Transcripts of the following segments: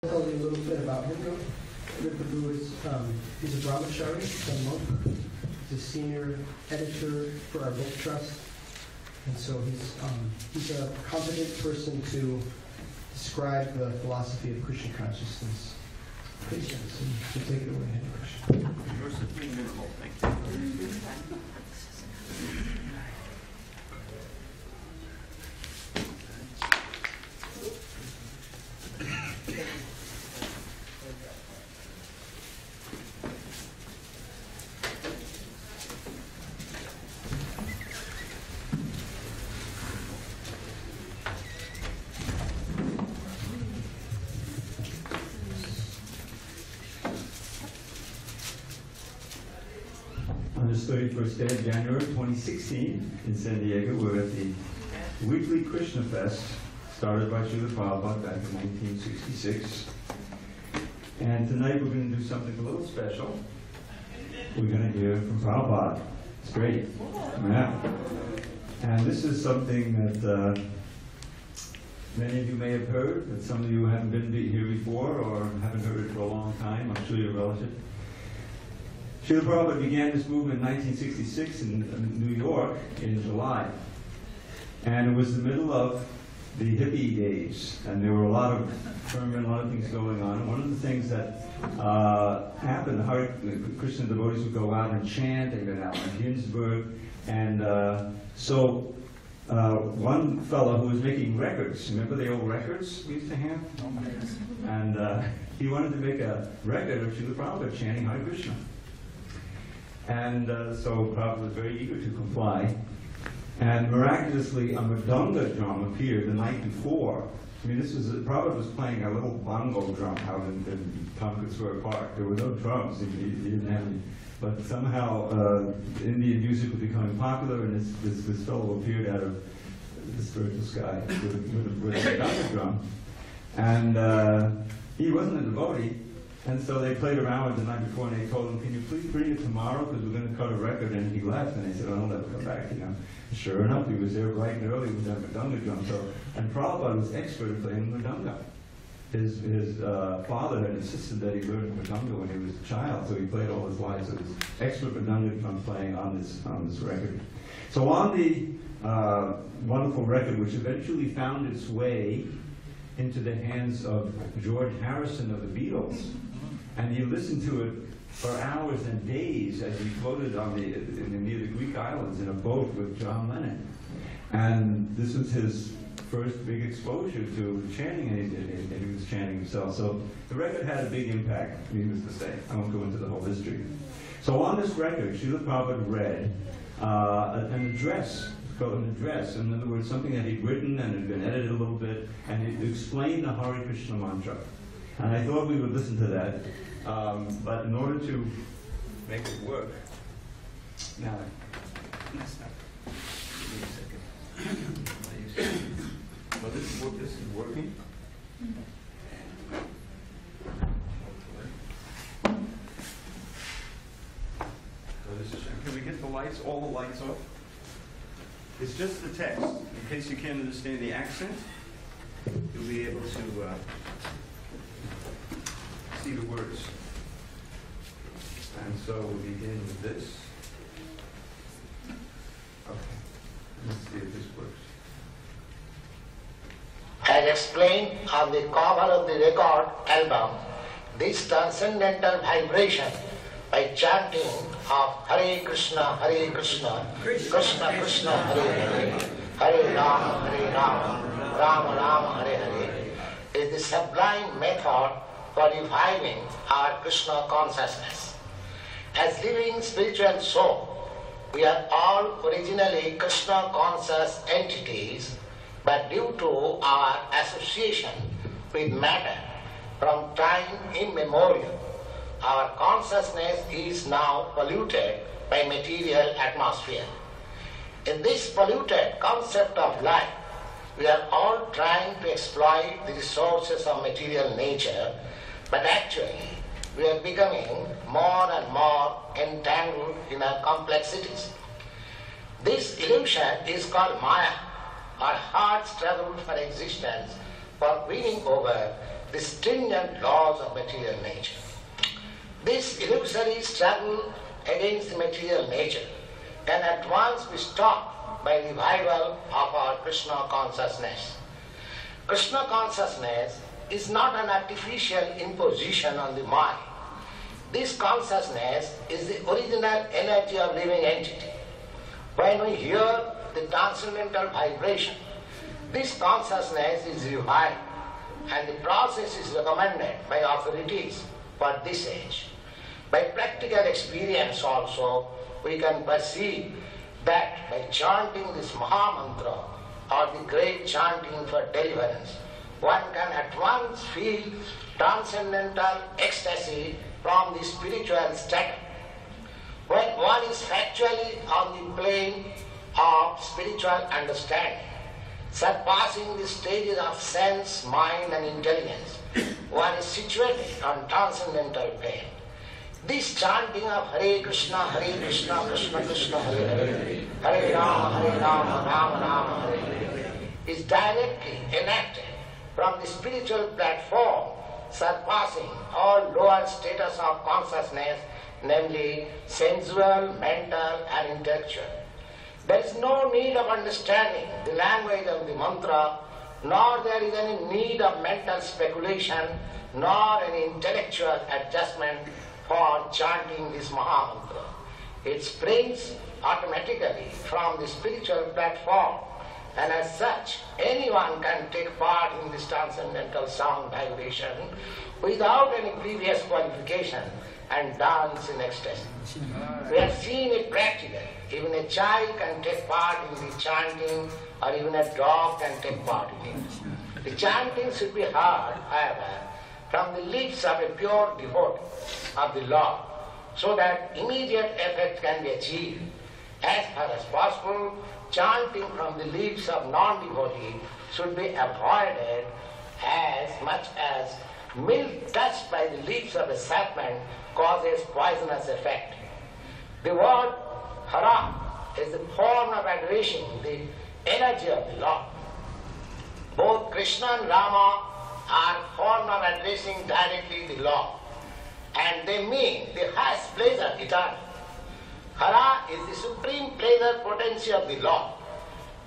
I'll tell you a little bit about him. Prabhu is he's a brahmachari, he's a monk. He's a senior editor for our book trust, and so he's a competent person to describe the philosophy of Krishna consciousness. Please, so take it away, Harekrishna. Mercifully minimal, thank you. On this 31st day of January 2016 in San Diego, we're at the weekly Krishna Fest started by Srila Prabhupada back in 1966. And tonight we're going to do something a little special. We're going to hear from Prabhupada. It's great. Yeah. And this is something that many of you may have heard, but some of you haven't been here before or haven't heard it for a long time. I'm sure you're relative. Srila Prabhupada began this movement in 1966 in New York in July. And it was the middle of the hippie days, and there were a lot of ferment, a lot of things going on. And one of the things that happened, Hare Krishna devotees would go out and chant. They went out in Ginsburg. And so one fellow who was making records, remember the old records we used to have? And he wanted to make a record of Srila Prabhupada chanting Hare Krishna. And so Prabhupada was very eager to comply. And miraculously, a mridanga drum appeared the night before. I mean, Prabhupada was playing a little bongo drum out in Tompkins Square Park. There were no drums. He didn't have any. But somehow Indian music was becoming popular, and this fellow appeared out of the spiritual sky with a mridanga drum. And he wasn't a devotee. And so they played around with it the night before, and they told him, "Can you please bring it tomorrow, because we're going to cut a record." And he left, and they said, "I'll never come back." You know, sure enough, he was there bright and early with that mridanga drum. And Prabhupada was expert at playing mridanga. His father had insisted that he learn mridanga when he was a child, so he played all his life. So he was expert mridanga drum playing on this record. So on the wonderful record, which eventually found its way into the hands of George Harrison of the Beatles. And you listen to it for hours and days as he floated near the Greek islands in a boat with John Lennon. And this was his first big exposure to chanting, and he was chanting himself. So the record had a big impact, needless to say. I won't go into the whole history. So on this record, Srila Prabhupada read an address. Called an address. In other words, something that he'd written and had been edited a little bit, and it explained the Hare Krishna mantra. And I thought we would listen to that, but in order to make it work, now, give me a second. Well, this is working. Can we get the lights, all the lights off? It's just the text. In case you can't understand the accent, you'll be able to see the words. And so we'll begin with this. Okay. Let's see if this works. As explained on the cover of the record album, this transcendental vibration by chanting of Hare Krishna, Krishna Krishna, Hare Hare, Hare Rama, Rama Rama, Hare Hare, is the sublime method for reviving our Krishna consciousness. As living spiritual soul, we are all originally Krishna conscious entities, but due to our association with matter from time immemorial, our consciousness is now polluted by material atmosphere. In this polluted concept of life, we are all trying to exploit the resources of material nature, but actually we are becoming more and more entangled in our complexities. This illusion is called Maya, our hard struggle for existence, for winning over the stringent laws of material nature. This illusory struggle against the material nature can at once be stopped by revival of our Krishna consciousness. Krishna consciousness is not an artificial imposition on the mind. This consciousness is the original energy of living entity. When we hear the transcendental vibration, this consciousness is revived, and the process is recommended by authorities for this age. By practical experience also, we can perceive that by chanting this Mahamantra or the great chanting for deliverance, one can at once feel transcendental ecstasy from the spiritual status. When one is factually on the plane of spiritual understanding, surpassing the stages of sense, mind and intelligence, one is situated on transcendental plane. This chanting of Hare Krishna, Krishna Krishna, Hare Hare, Hare Rama, Rama Rama, Hare Hare, is directly enacted from the spiritual platform, surpassing all lower status of consciousness, namely sensual, mental and intellectual. There is no need of understanding the language of the mantra, nor there is any need of mental speculation, nor any intellectual adjustment for chanting this Mahamantra. It springs automatically from the spiritual platform, and as such, anyone can take part in this transcendental sound vibration without any previous qualification and dance in ecstasy. We have seen it practically. Even a child can take part in the chanting, or even a dog can take part in it. The chanting should be heard, however, from the lips of a pure devotee of the Lord, so that immediate effect can be achieved. As far as possible, chanting from the lips of non-devotee should be avoided, as much as milk touched by the lips of a serpent causes poisonous effect. The word hara is the form of addressing the energy of the Lord. Both Krishna and Rama are form of addressing directly the Lord, and they mean the highest pleasure eternal. Hara is the supreme pleasure potency of the Lord.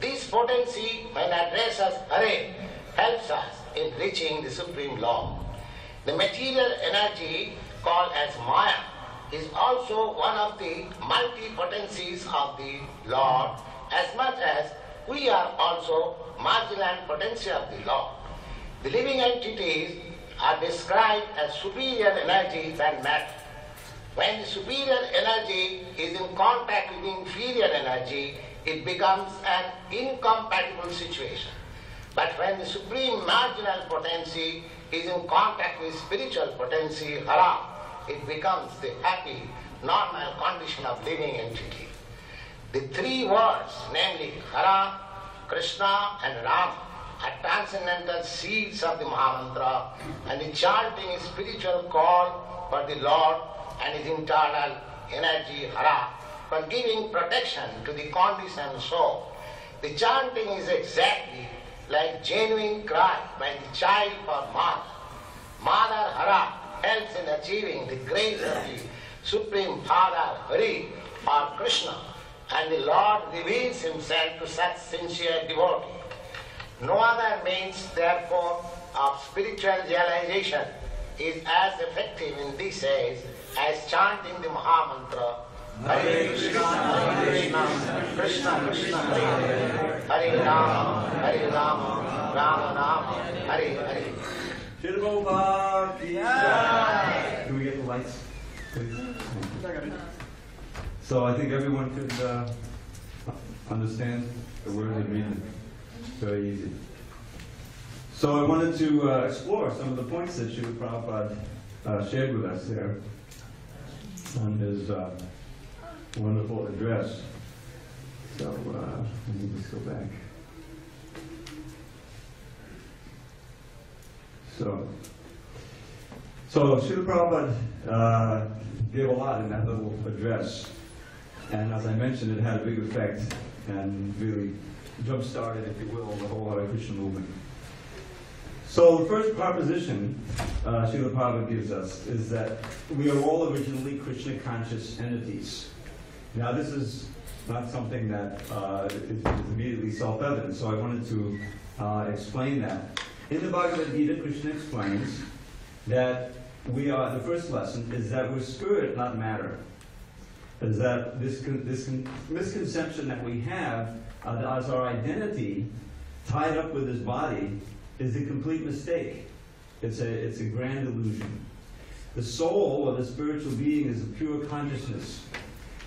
This potency, when addressed as Hare, helps us in reaching the supreme Lord. The material energy called as Maya is also one of the multi-potencies of the Lord, as much as we are also marginal potency of the Lord. The living entities are described as superior energy than matter. When the superior energy is in contact with inferior energy, it becomes an incompatible situation. But when the supreme marginal potency is in contact with spiritual potency, Hara, it becomes the happy, normal condition of living entity. The three words, namely Hara, Krishna and Rama, are transcendental seeds of the Mahamantra, and the chanting is spiritual call for the Lord and his internal energy, Hara, for giving protection to the conditioned soul. The chanting is exactly like genuine cry by the child for mother. Mother Hara helps in achieving the grace of the Supreme Father Hari or Krishna, and the Lord reveals himself to such sincere devotee. No other means, therefore, of spiritual realization is as effective in this age as chanting the Mahamantra, Hare Krishna, Krishna Krishna, Hare Hare, Hare Rama, Rama Rama, Hare Hare. Can we get the lights, please? So I think everyone could understand the words and read them. Very easy. So I wanted to explore some of the points that Srila Prabhupada shared with us there on his wonderful address. So let me just go back. So Srila Prabhupada gave a lot in that little address, and as I mentioned, it had a big effect and really jump-started, if you will, the whole Hare Krishna movement. So the first proposition Srila Prabhupada gives us is that we are all originally Krishna conscious entities. Now this is not something that is immediately self-evident, so I wanted to explain that. In the Bhagavad Gita, Krishna explains that we are, the first lesson is that we're spirit, not matter. Is that this misconception that we have as our identity tied up with this body is a complete mistake. It's a grand illusion. The soul, or the spiritual being, is a pure consciousness.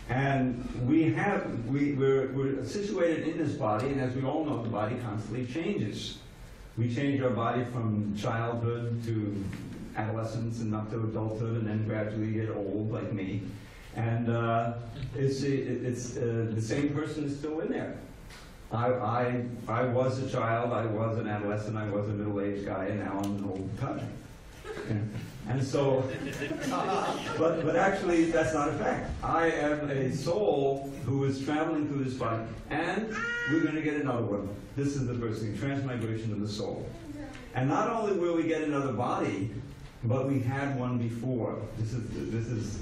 And we're situated in this body, and as we all know, the body constantly changes. We change our body from childhood to adolescence and up to adulthood, and then gradually get old, like me. And it's the same person is still in there. I was a child, I was an adolescent, I was a middle-aged guy, and now I'm an old guy. And so, but actually that's not a fact. I am a soul who is traveling through this body, and we're going to get another one. This is the first thing, transmigration of the soul. And not only will we get another body, but we had one before. This is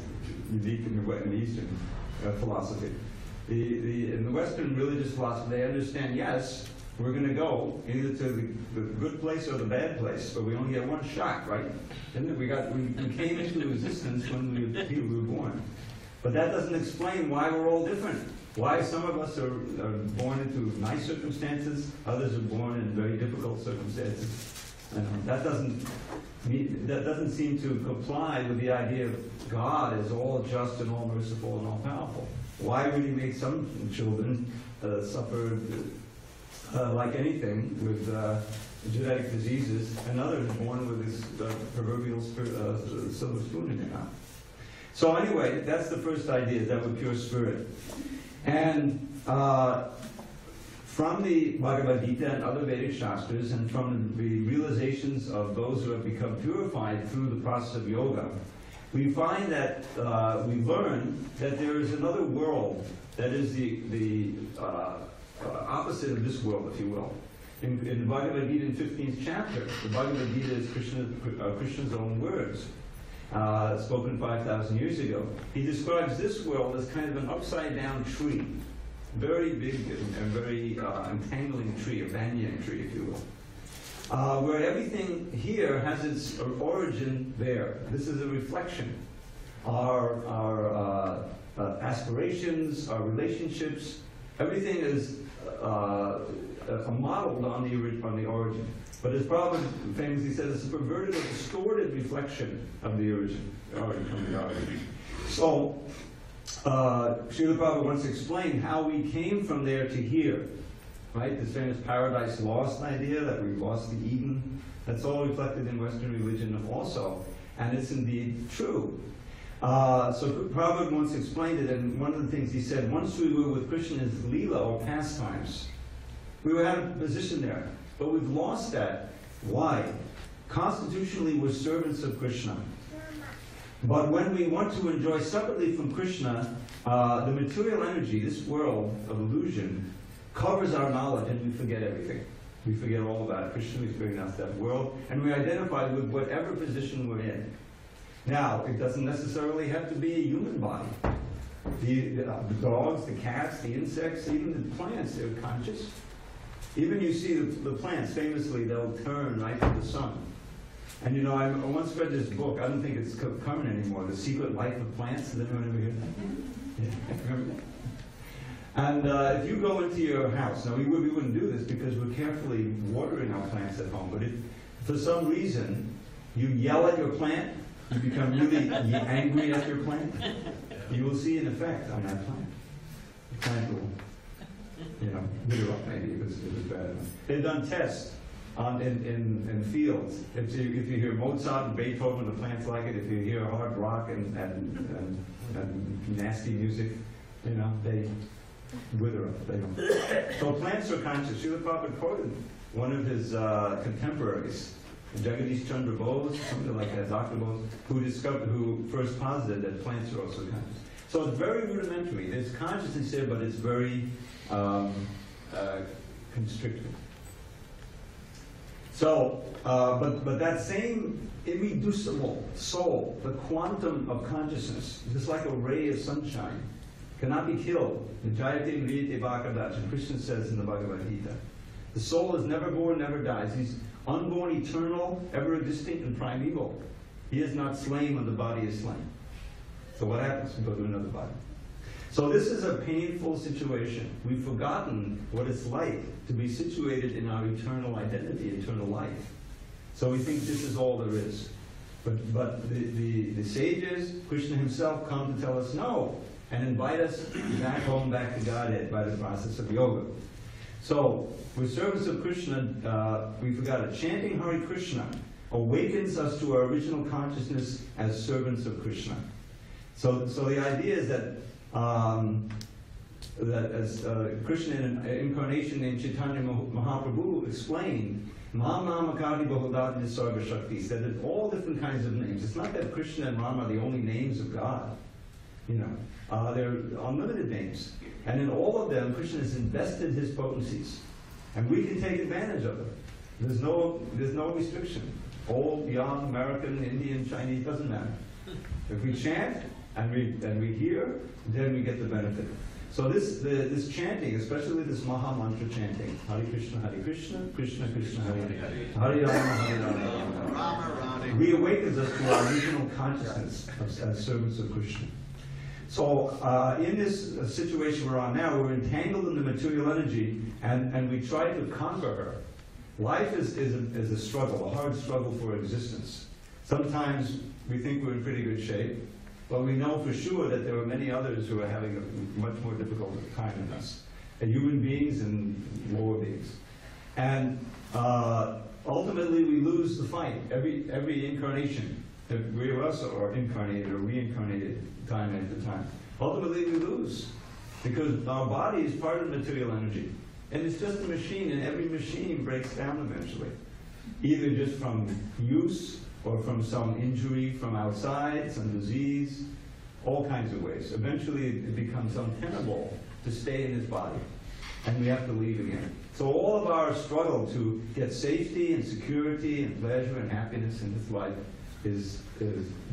unique in the Eastern philosophy. In the Western religious philosophy, they understand, yes, we're going to go either to the good place or the bad place, but we only get one shot, right? And we came into existence when we were born. But that doesn't explain why we're all different. Why some of us are born into nice circumstances, others are born in very difficult circumstances. That doesn't seem to comply with the idea of God as all just and all merciful and all powerful. Why would he make some children suffer like anything with genetic diseases, and others born with this proverbial silver spoon in their mouth? So anyway, that's the first idea, that we're pure spirit. And from the Bhagavad Gita and other Vedic Shastras, and from the realizations of those who have become purified through the process of yoga, we find that we learn that there is another world that is the opposite of this world, if you will. In the Bhagavad Gita, in 15th chapter, the Bhagavad Gita is Krishna's own words, spoken 5,000 years ago. He describes this world as kind of an upside-down tree, very big and very entangling tree, a banyan tree, if you will, where everything here has its origin there. This is a reflection. Our aspirations, our relationships, everything is modeled on the origin. But as Prabhupada famously said, it's a perverted or distorted reflection of the origin from the origin. So, Srila Prabhupada once explained how we came from there to here. Right? This famous paradise lost idea that we lost the Eden. That's all reflected in Western religion also. And it's indeed true. So Prabhupada once explained it, and one of the things he said, once we were with Krishna's Leela, or pastimes, we had a position there. But we've lost that. Why? Constitutionally, we're servants of Krishna. But when we want to enjoy separately from Krishna, the material energy, this world of illusion, covers our knowledge, and we forget everything. We forget all about Krishna, we forget about that world, and we identify with whatever position we're in. Now, it doesn't necessarily have to be a human body. The dogs, the cats, the insects, even the plants, they're conscious. Even you see the plants, famously, they'll turn right to the sun. And you know, I once read this book, I don't think it's current anymore, The Secret Life of Plants. Has anyone ever heard that? Yeah. Remember that? And if you go into your house, now we wouldn't do this because we're carefully watering our plants at home, but if for some reason you yell at your plant, you become really angry at your plant, you will see an effect on that plant. The plant will, wither up maybe if it's bad enough. They've done tests in fields. If you hear Mozart and Beethoven, the plants like it. If you hear hard rock and nasty music, they wither up. So plants are conscious. Srila Prabhupada quoted one of his contemporaries, Jagadish Chandra Bose, something like that, Dr. Bose, who first posited that plants are also conscious. So it's very rudimentary. There's consciousness there, but it's very constricted. So, but that same irreducible soul, the quantum of consciousness, just like a ray of sunshine, cannot be killed. Jayate Vriyate Bhakadacha, Krishna says in the Bhagavad Gita. The soul is never born, never dies. He's unborn, eternal, ever distinct, and primeval. He is not slain when the body is slain. So what happens? We go to another body. So this is a painful situation. We've forgotten what it's like to be situated in our eternal identity, eternal life. So we think this is all there is. But the sages, Krishna himself, come to tell us no, and invite us back home, back to Godhead by the process of yoga. So, with service of Krishna, we forgot it. Chanting Hare Krishna awakens us to our original consciousness as servants of Krishna. So the idea is that as Krishna in an incarnation named Chaitanya Mahaprabhu explained, Mahamakadi Bahudati Sarva Shaktis, that there's all different kinds of names. It's not that Krishna and Rama are the only names of God. You know, they're unlimited names. And in all of them, Krishna has invested his potencies. And we can take advantage of them. There's no restriction. Old, young, American, Indian, Chinese, doesn't matter. If we chant and we hear, then we get the benefit. So this chanting, especially this Maha Mantra chanting, Hare Krishna, Krishna Krishna, Hare Hare, Hare Rama, Hare Rama, reawakens us to our original consciousness as servants of Krishna. So in this situation we're on now, we're entangled in the material energy, and we try to conquer her. Life is a struggle, a hard struggle for existence. Sometimes we think we're in pretty good shape, but we know for sure that there are many others who are having a much more difficult time than us, human beings and lower beings. And ultimately we lose the fight every incarnation. The three of us are incarnated or reincarnated time after time. Ultimately we lose, because our body is part of material energy. And it's just a machine, and every machine breaks down eventually. Either just from use, or from some injury from outside, some disease, all kinds of ways. Eventually it becomes untenable to stay in this body, and we have to leave again. So all of our struggle to get safety and security and pleasure and happiness in this life is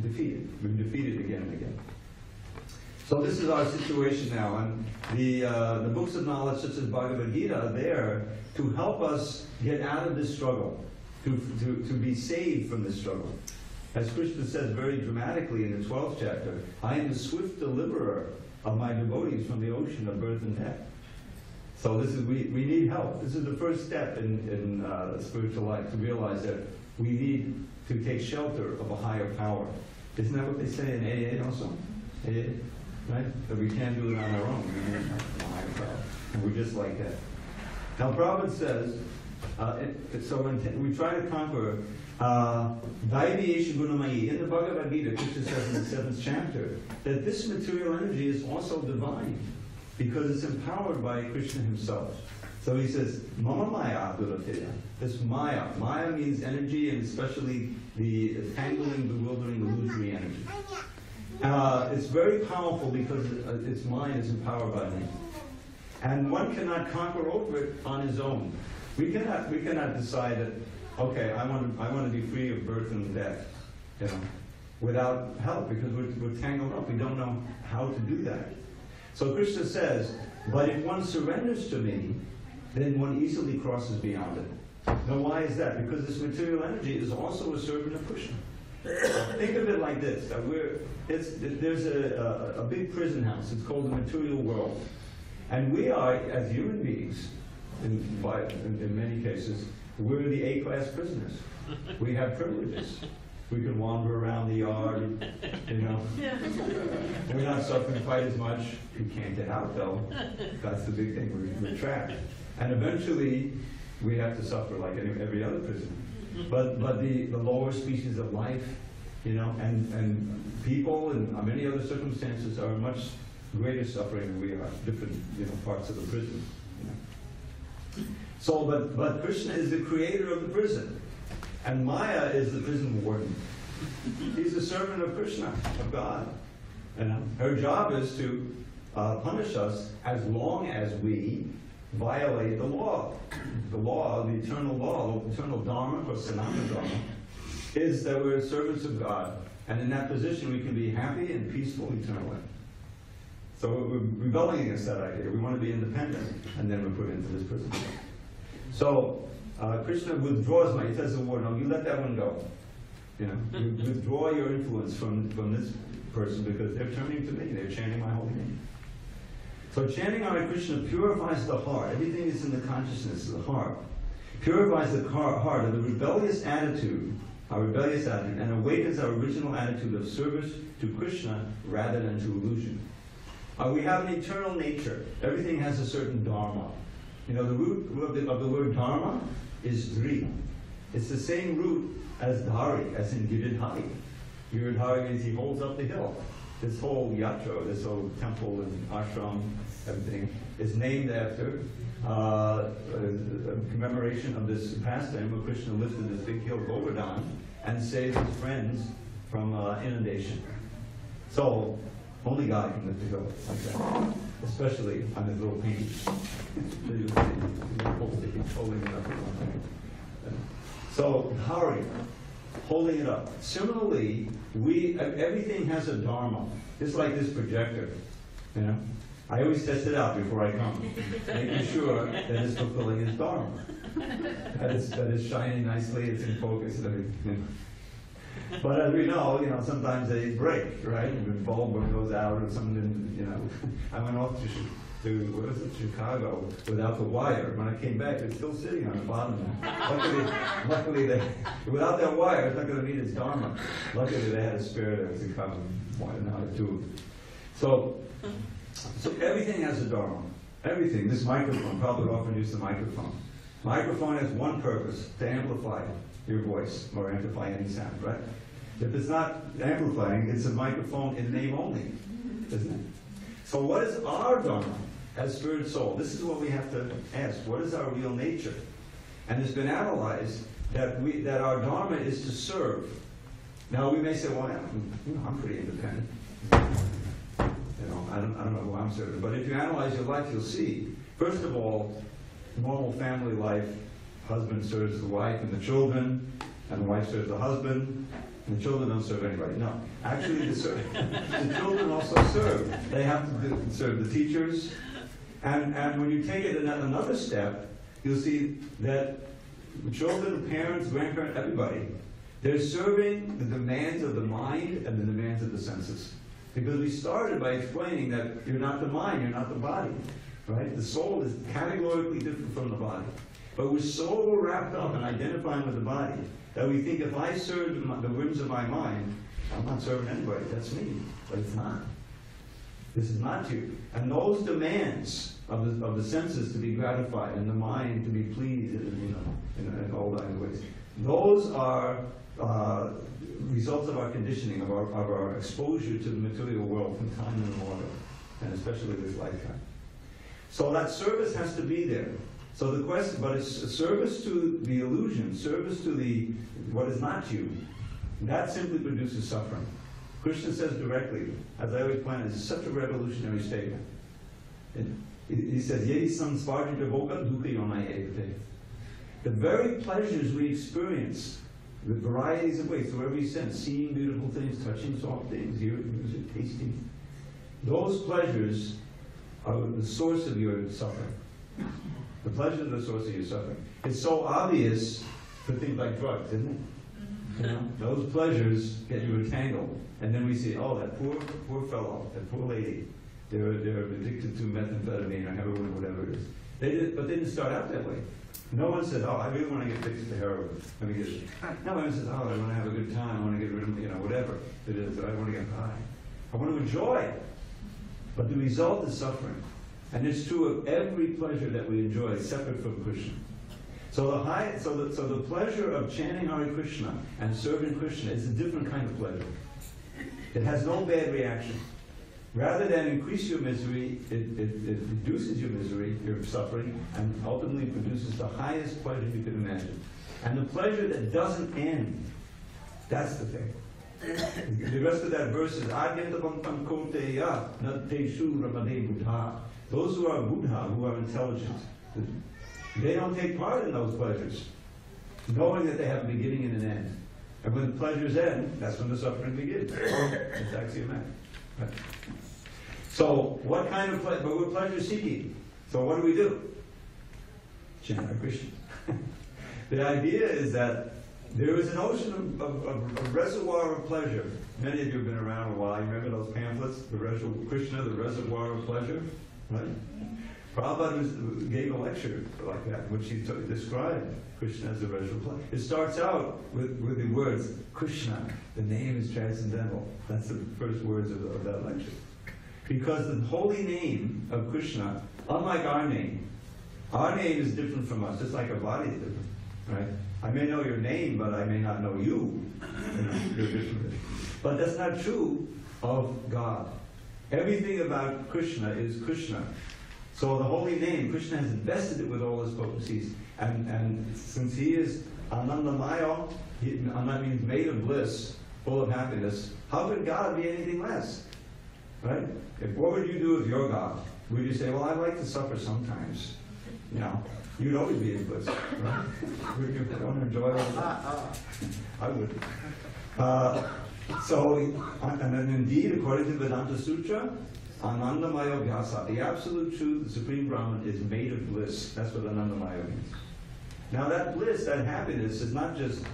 defeated. We're defeated again and again. So this is our situation now, and the books of knowledge such as Bhagavad Gita are there to help us get out of this struggle, to be saved from this struggle. As Krishna says very dramatically in the 12th chapter, I am the swift deliverer of my devotees from the ocean of birth and death. So this is, we need help. This is the first step in spiritual life, to realize that we need to take shelter of a higher power. Isn't that what they say in AA also? AA? Right? That we can't do it on our own. We need a higher power. And we're just like that. Now Prabhupada says, we try to conquer Vaidiyesha Gunamayi. In the Bhagavad Gita, Krishna says in the 7th chapter, that this material energy is also divine, because it's empowered by Krishna himself. So he says, Mama Maya Durateya. This Maya. Maya means energy, and especially the tangling, bewildering, illusory energy. It's very powerful because its mind is empowered by me. And one cannot conquer over it on his own. We cannot decide that, okay, I want to be free of birth and death, without help, because we're tangled up. We don't know how to do that. So Krishna says, but if one surrenders to me, then one easily crosses beyond it. Now why is that? Because this material energy is also a servant of Krishna. Think of it like this. There's a big prison house. It's called the material world. And we are, as human beings, in many cases, we're the A-class prisoners. We have privileges. We can wander around the yard, We're not suffering quite as much. We can't get out, though. That's the big thing. We're trapped. And eventually, we have to suffer like every other prisoner. But the lower species of life, and people in many other circumstances are much greater suffering than we are, different parts of the prison. So, but Krishna is the creator of the prison, and Maya is the prison warden. He's a servant of Krishna, of God. Her job is to punish us as long as we violate the law. The law, the eternal dharma, or sanatana dharma, is that we're servants of God, and in that position we can be happy and peaceful eternally. So we're rebelling against that idea. We want to be independent, and then we're put into this prison. So Krishna withdraws he says the word, no, you let that one go. You know, you withdraw your influence from this person because they're turning to me, they're chanting my holy name. So chanting Hare Krishna purifies the heart. Everything is in the consciousness of the heart. Purifies the heart of the rebellious attitude, and awakens our original attitude of service to Krishna rather than to illusion. We have an eternal nature. Everything has a certain dharma. You know, the root of the word dharma is dri. It's the same root as dhari, as in Giridhari. Giridhari means he holds up the hill. This whole yatra, this whole temple and ashram, everything, is named after a commemoration of this pastime where Krishna lifted this big hill, Govardhan, and saved his friends from inundation. So, only God can lift the hill like that, especially on his little pinky. Holding it up. So, Hari, holding it up. Similarly, everything has a dharma, just like this projector. You know, I always test it out before I come, making sure that it's fulfilling its dharma, that it's shining nicely, it's in focus, and everything. You know. But as we know, sometimes they break, right? The bulb goes out, or something. I went off to Chicago without the wire. When I came back, it's still sitting on the bottom. Luckily, without that wire, it's not going to need its dharma. Luckily, they had a spare there to come and know how to do it. So everything has a dharma. Everything. This microphone, probably often use the microphone. Microphone has one purpose: to amplify your voice or amplify any sound, right? If it's not amplifying, it's a microphone in name only, isn't it? So what is our dharma as spirit soul? This is what we have to ask. What is our real nature? And it's been analyzed that our dharma is to serve. Now we may say, well, I'm pretty independent. I don't know who I'm serving. But if you analyze your life, you'll see, first of all, normal family life, husband serves the wife and the children, and the wife serves the husband, and the children don't serve anybody. No, actually the children also serve. They have to serve the teachers, and when you take it another step, you'll see that the children, parents, grandparents, everybody, they're serving the demands of the mind and the demands of the senses. Because we started by explaining that you're not the mind, you're not the body, right? The soul is categorically different from the body. But we're so wrapped up in identifying with the body that we think if I serve the whims of my mind, I'm not serving anybody. That's me. But it's not. This is not you. And those demands of the senses to be gratified and the mind to be pleased, in all kinds of ways, those are results of our conditioning, of our exposure to the material world from time immemorial, and especially this lifetime. So that service has to be there. So the question, but it's a service to the illusion, service to what is not you, that simply produces suffering. Krishna says directly, as I always point out, it's such a revolutionary statement. He says, Yedi samsvarjita voka dukha yonai evate. The very pleasures we experience, the varieties of ways, through every sense, seeing beautiful things, touching soft things, hearing music, tasting, those pleasures are the source of your suffering. The pleasure is the source of your suffering. It's so obvious for things like drugs, isn't it? Those pleasures get you entangled. And then we see, oh, that poor fellow, that poor lady, they're addicted to methamphetamine or heroin or whatever it is. But they didn't start out that way. No one says, oh, I really want to get fixed to heroin. Let me get it. No one says, oh, I want to have a good time. I want to get rid of, whatever it is. I want to get high. I want to enjoy. But the result is suffering. And it's true of every pleasure that we enjoy, separate from Krishna. So the pleasure of chanting Hare Krishna and serving Krishna is a different kind of pleasure. It has no bad reaction. Rather than increase your misery, it reduces your misery, your suffering, and ultimately produces the highest pleasure you can imagine. And the pleasure that doesn't end, that's the thing. The rest of that verse is, those who are Buddha, who are intelligent, They don't take part in those pleasures, knowing that they have a beginning and an end. And when the pleasures end, that's when the suffering begins. It's axiomatic. Right? So, what kind of pleasure? But we're pleasure seeking. So, what do? Chant Harekrishna. The idea is that there is an ocean of a reservoir of pleasure. Many of you have been around a while. You remember those pamphlets, Krishna, the Reservoir of Pleasure? Right? Prabhupada gave a lecture like that, in which he described Krishna as the reservoir of pleasure. It starts out with the words, Krishna, the name is transcendental. That's the first words of that lecture. Because the holy name of Krishna, unlike our name is different from us, just like our body is different, right? I may know your name, but I may not know you. You're different. But that's not true of God. Everything about Krishna is Krishna. So the holy name, Krishna has invested it with all his potencies. And since he is Anandamaya, that means made of bliss, full of happiness, how could God be anything less? Right? What would you do if you're God? Would you say, well, I like to suffer sometimes? You know, you'd always be in bliss, right? Would you want to enjoy all that? I would. And then indeed, according to Vedanta Sutra, Anandamaya Vyasa, the absolute truth, the Supreme Brahman, is made of bliss. That's what Anandamaya means. Now that bliss, that happiness, is not just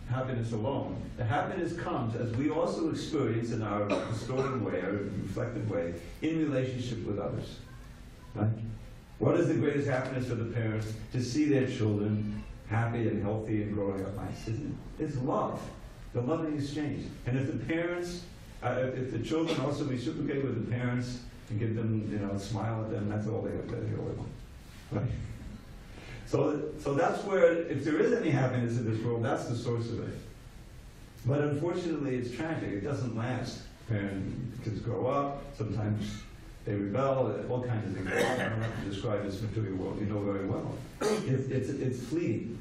happiness alone. The happiness comes as we also experience in our distorted way, our reflected way, in relationship with others. Right? What is the greatest happiness for the parents? To see their children happy and healthy and growing up nice, isn't it? It's love, the loving exchange. And if the parents, if the children also reciprocate with the parents and give them, smile at them, that's all they want. Right? So that's where, if there is any happiness in this world, that's the source of it. But unfortunately, it's tragic. It doesn't last. Kids grow up, sometimes they rebel, all kinds of things. I don't have to describe this material world, you know very well. It's fleeting.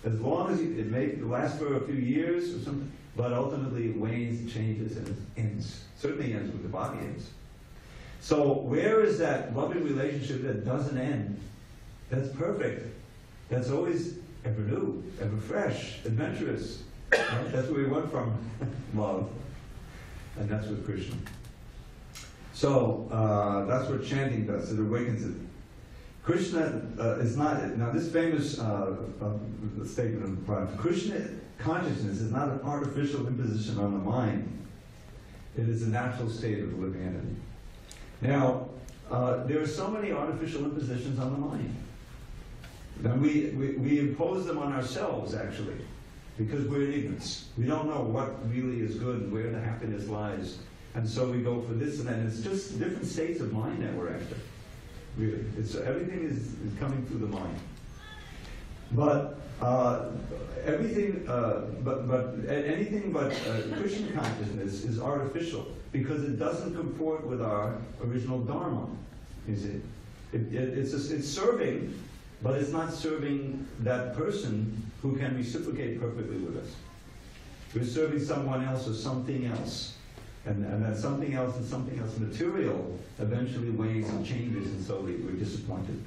As long as it may last for a few years or something, but ultimately it wanes, changes, and it ends. Certainly ends with the body ends. So where is that loving relationship that doesn't end? That's perfect. That's always ever new, ever fresh, adventurous. Right? That's where we went from love. And that's with Krishna. So that's what chanting does. It awakens it. Krishna is not, now this famous statement of the Prabhupada, Krishna consciousness is not an artificial imposition on the mind. It is a natural state of the living entity. Now, there are so many artificial impositions on the mind. Now we impose them on ourselves, actually, because we're in ignorance. We don't know what really is good and where the happiness lies. And so we go for this and that. And it's just different states of mind that we're after. Really. Everything is coming through the mind. But anything but Krishna consciousness is artificial because it doesn't comport with our original dharma. You see, it's serving, but it's not serving that person who can reciprocate perfectly with us. We're serving someone else or something else. And that something else and something else material eventually wanes and changes, and so we're disappointed.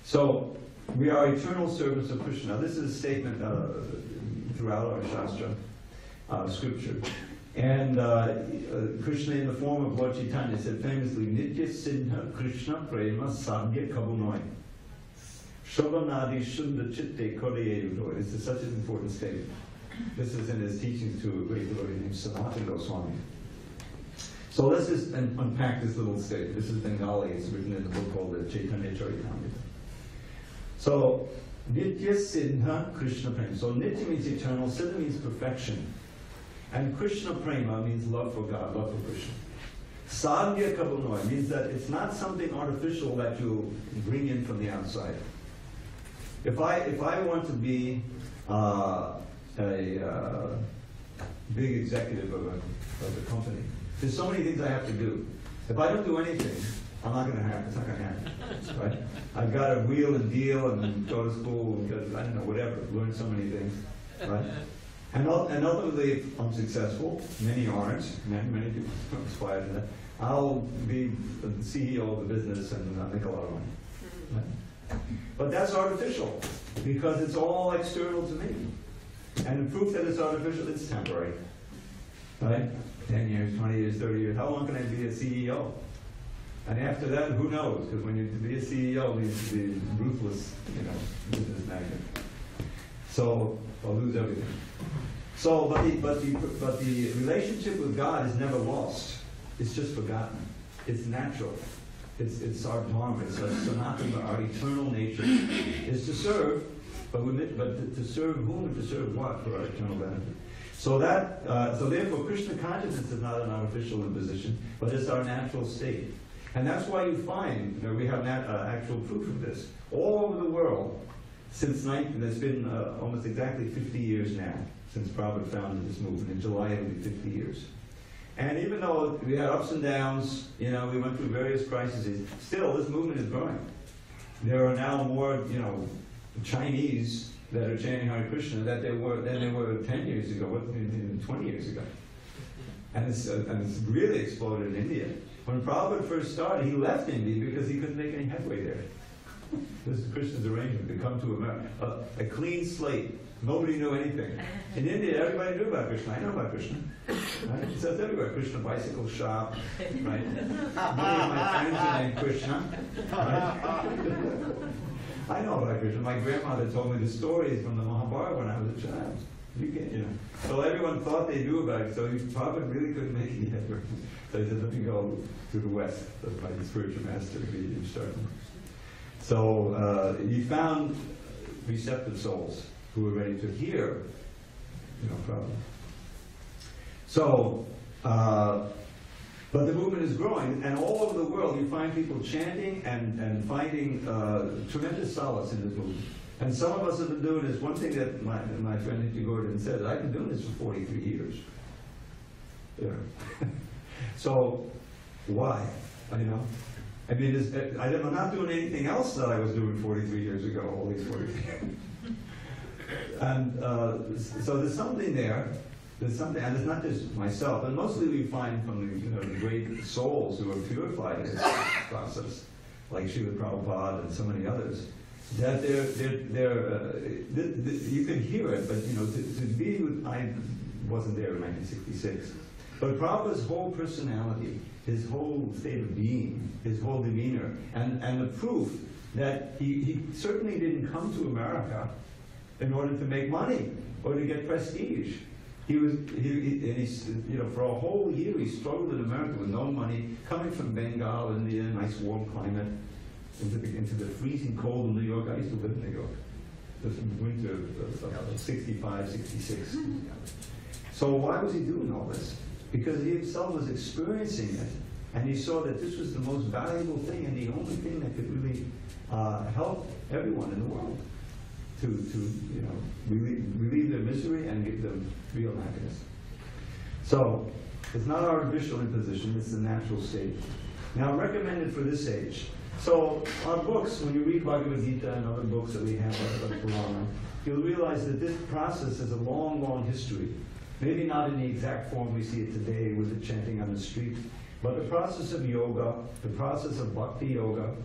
So we are eternal servants of Krishna. Now this is a statement throughout our Shastra, scripture. And Krishna in the form of Lord Chaitanya said famously, Nitya Siddha Krishna Prema Sadhya Kabunoi. Shobhanadi Shuddha Chitte Kodayedu. This is such an important statement. This is in his teachings to a great devotee named Sanatana Goswami. So let's just unpack this little statement. This is Bengali. It's written in a book called the Chaitanya Charitamrita. So, Nitya Siddha Krishna Prema. So Nitya means eternal, Siddha means perfection. And Krishna Prema means love for God, love for Krishna. Sadhya Kabunoi means that it's not something artificial that you bring in from the outside. If I want to be a big executive of a company, there's so many things I have to do. If I don't do anything, it's not going to happen, right? I've got to wheel and deal and go to school and I don't know, whatever, learn so many things, right? And ultimately, if I'm successful, many aren't, many people aspire to that, I'll be the CEO of the business and make a lot of money. Right? But that's artificial, because it's all external to me. And the proof that it's artificial, it's temporary. Right? 10 years, 20 years, 30 years. How long can I be a CEO? And after that, who knows? Because when you to be a CEO, you need to be ruthless, business magnate. So, I'll lose everything. So, but the relationship with God is never lost. It's just forgotten. It's natural. It's our dharma. It's our sanatana, our eternal nature. Is to serve, but to serve whom and to serve what for our eternal benefit. So therefore, Krishna consciousness is not an artificial imposition, but it's our natural state. And that's why you find, we have actual proof of this. All over the world, there's been almost exactly 50 years now, since Prabhupada founded this movement. In July it'll be 50 years. And even though we had ups and downs, we went through various crises, still this movement is growing. There are now more, Chinese that are chanting Hare Krishna than there were 10 years ago, 20 years ago. And it's really exploded in India. When Prabhupada first started, he left India because he couldn't make any headway there. This is Krishna's arrangement to come to America. A clean slate. Nobody knew anything. In India, everybody knew about Krishna. I know about Krishna. Right? It says everywhere, Krishna bicycle shop. Right? Many of my friends are named Krishna. Right? I know about Krishna. My grandmother told me the stories from the Mahabharata when I was a child. So everyone thought they knew about it, so Prabhupada really couldn't make any headway. So he said, let me go to the West. That's my spiritual master, he started. So he found receptive souls who were ready to hear, Prabhupada. So, but the movement is growing, and all over the world you find people chanting and finding tremendous solace in this movement. And some of us have been doing this. One thing that my friend Nicky Gordon said, I've been doing this for 43 years. So, why? I'm not doing anything else that I was doing 43 years ago, all these 43 years. And so there's something there. There's something, and it's not just myself, but mostly we find from the great souls who are purified in this process, like Srila Prabhupada and so many others, that you can hear it, but to be with, I wasn't there in 1966, but Prabhupada's whole personality, his whole state of being, his whole demeanor, and the proof that he certainly didn't come to America in order to make money or to get prestige. For a whole year he struggled in America with no money, coming from Bengal, India, nice warm climate, into the freezing cold of New York. I used to live in New York. The winter of 65, 66. So why was he doing all this? Because he himself was experiencing it, and he saw that this was the most valuable thing and the only thing that could really help everyone in the world to relieve their misery and give them real happiness. So it's not artificial imposition, it's the natural state. Now recommended for this age. So our books, when you read Bhagavad Gita and other books that we have like Purana, you'll realize that this process has a long, long history. Maybe not in the exact form we see it today with the chanting on the street, but the process of yoga, the process of bhakti yoga,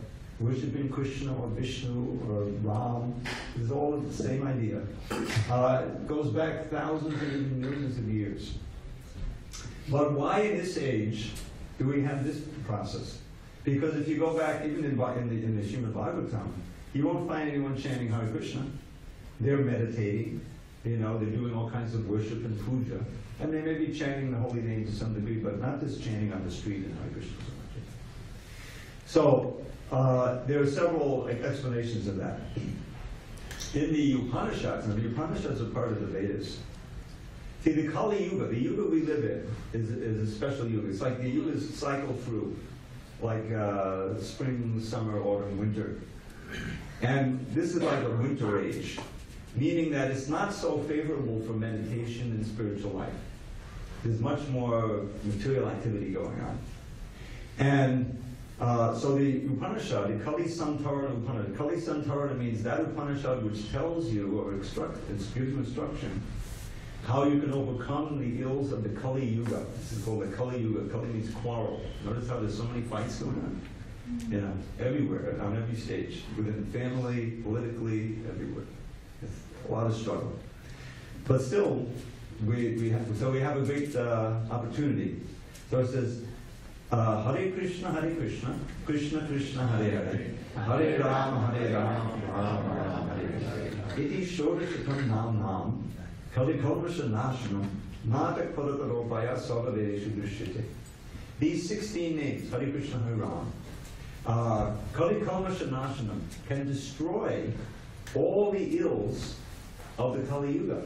worshiping Krishna or Vishnu or Ram, is all the same idea. It goes back thousands and even millions of years. But why in this age do we have this process? Because if you go back even in the Srimad Bhagavatam, you won't find anyone chanting Hare Krishna. They're meditating, they're doing all kinds of worship and puja, and they may be chanting the holy name to some degree, but not just chanting on the street in Hare Krishna so much. So there are several explanations of that. In the Upanishads, and the Upanishads are part of the Vedas. See, the Kali Yuga, the Yuga we live in, is a special Yuga. It's like the Yugas cycle through, like spring, summer, autumn, winter. And this is like a winter age, meaning that it's not so favorable for meditation and spiritual life. There's much more material activity going on. And so the Upanishad, the Kali Santarana Upanishad, Kali Santarana means that Upanishad which tells you or gives you instruction how you can overcome the ills of the Kali Yuga. This is called the Kali Yuga. Kali means quarrel. Notice how there's so many fights going on. you know, everywhere, on every stage, within family, politically, everywhere. It's a lot of struggle. But still, we have a great opportunity. So it says, Hare Krishna, Krishna Krishna Hare Hare, Hare Rama, Rama Rama, Hare Hare. Iti Shodashatam Nam Nam, Kali Kalvasha Nashanam, Natak Padaparopaya Savadereshu Drishyate. These 16 names, Hare Krishna, Hare Rama, Kali Kalvasha Nashanam, can destroy all the ills of the Kali Yuga.